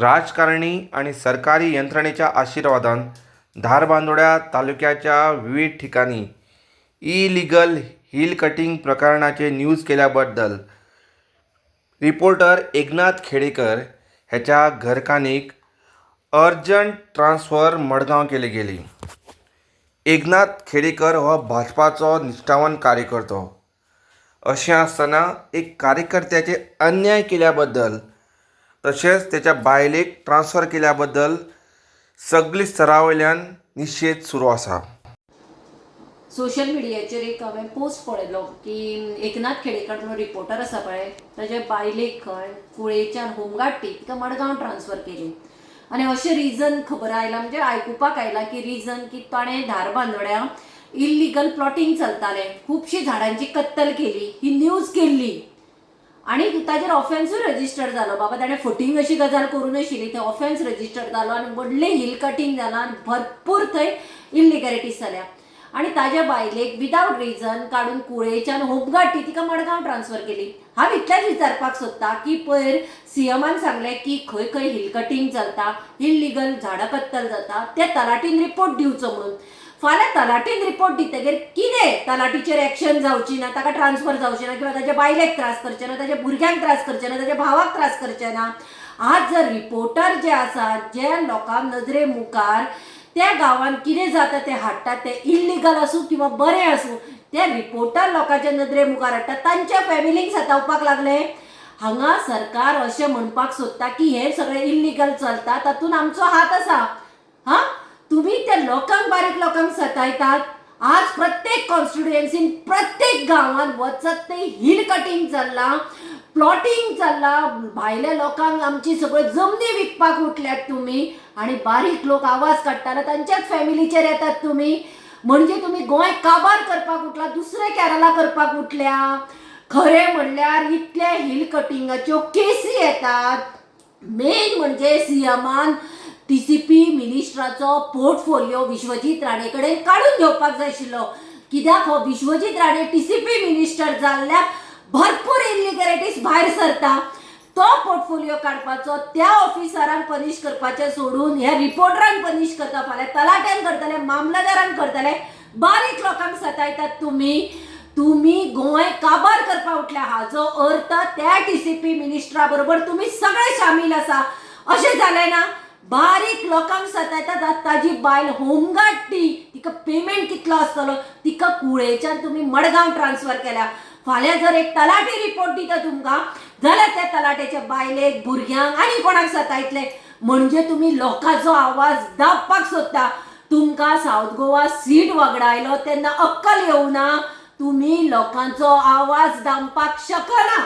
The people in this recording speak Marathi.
राजकारणी आणि सरकारी यंत्रणेच्या आशीर्वादान धारबांदोड्या तालुक्याच्या विविध ठिकाणी इलिगल हिल कटिंग प्रकरणाचे न्यूज केल्याबद्दल रिपोर्टर एकनाथ खेडेकर ह्याच्या घरकान्नीक अर्जंट ट्रान्सफर मडगांव केले गेली. एकनाथ खेडेकर हो भाजपाचो निश्ठावान कार्यकर्तो. अशें आसतना एक कार्यकर्त्याचे अन्याय केल्याबद्दल तशेंच त्याच्या बायलेक ट्रान्सफर केल्याबद्दल सगळी स्तरावयल्यान निशेध सुरू आसा. सोशल मिडियाचेर एक हांवें पोस्ट पळयलो की एकनाथ खेडेकर म्हणून रिपोर्टर आसा पळय ताचे बायलेक खंय कुळेच्यान होमगार्ड तिका मडगांव ट्रान्सफर केली आनी अशें रिजन खबर आयला म्हणजे आयकुपाक आयला की रिजन की ताणें धारबांदोड्या इल्लिगल प्लॉटिंग चलतालें, खुबशीं झाडांची कत्तल केली, ही न्यूज केल्ली आनी ताजेर ऑफेन्सूय रजिस्टर जालो. बाबा ताणें फटींग अशी गजाल करूं नाशिल्ली, थंय ऑफेन्स रजिस्टर जालो आनी व्हडलें हिल कटींग जालां आनी भरपूर थंय इल्लिगॅलिटीज जाल्या आनी ताज्या बायलेक विदाउट रिजन काडून कुळेच्यान होमगार्ड तिका मडगांव ट्रान्सफर केली. हांव इतलेंच विचारपाक सोदतां की पयर सीएमान सांगलें की खंय खंय हिल कटींग चलता, इल्लिगल झाडां कत्तल जाता ते तलाटीन रिपोर्ट दिवचो म्हणून. फाल्यां तलाटीन रिपोर्ट दितकीर कितें तलाटीचेर एक्शन जावची ना, ताका ट्रान्सफर जावचें ना, किंवा ताच्या बायलेक त्रास करचे ना, ताच्या भुरग्यांक त्रास करचे ना, ताच्या भावाक त्रास करचे ना. आज जर रिपोर्टर जे आसात जे लोकांक नजरे मुखार त्या गांवांत कितें जाता ते हाडटात, ते इल्लिगल आसूं किंवा बरें आसूं, ते रिपोर्टर लोकांच्या नजरे मुखार हाडटात, तांच्या फॅमिलीक सतावपाक लागले. हांगा सरकार अशें म्हणपाक सोदता की हे सगळें इल्लिगल चलता, तातूंत आमचो हात आसा. हां, तुम्ही त्या लोकांक बारीक लोकांक सतायतात. आज प्रत्येक कॉन्स्टिट्युएन्सीन प्रत्येक गांवांत वचत ते हिल कटींग चल्लां, प्लॉटिंग चल्लां, भायल्या लोकांक आमची सगळ्यो जमनी विकपाक उठल्यात तुमी आनी बारीक लोक आवाज काडटाना तांच्याच फॅमिलीचेर येतात तुमी. म्हणजे तुमी गोंय काबार करपाक उठला, दुसरे केरला करपाक उठल्या. खरें म्हणल्यार इतले हिल कटिंगाच्यो केसी येतात. मेन म्हणजे सीएमान टीसीपी मिनिस्टराचो पोर्टफोलिओ विश्वजीत राणे कडेन काडून घेवपाक जाय आशिल्लो. कित्याक हो विश्वजीत राणे टीसीपी मिनिस्टर जाल्ल्याक भरपूर इल्लिगॅलिटीज भायर सरता. तो पोर्टफोलिओ काडपाचो, त्या ऑफिसरांक पनिश करपाचें सोडून ह्या रिपोर्टरांक पनिश करता. फाल्यां तलाट्यान करतले, मामलेदारांक करतले, बारीक लोकांक सतायतात तुमी. तुमी गोंय काबार करपाक उठल्या हाचो अर्थ त्या टीसीपी मिनिस्टरा बरोबर तुमी सगळे शामील आसा अशें जालें ना. बारीक लोकांक सतायतात. ताजी बायल होमगार्ड तिका पेमेंट कितलो आसतलो, तिका कुळेच्यान तुमी मडगांव ट्रान्सफर केल्या. फाल्यां जर एक तलाटी रिपोर्ट दिता तुमकां जाल्यार त्या तलाट्याच्या बायलेक, भुरग्यांक आनी कोणाक सतायतले. म्हणजे तुमी लोकांचो आवाज दाबपाक सोदता. तुमकां सावथ गोवा सीट वगडायलो तेन्ना अक्कल येवना, तुमी लोकांचो आवाज दामपाक शकना.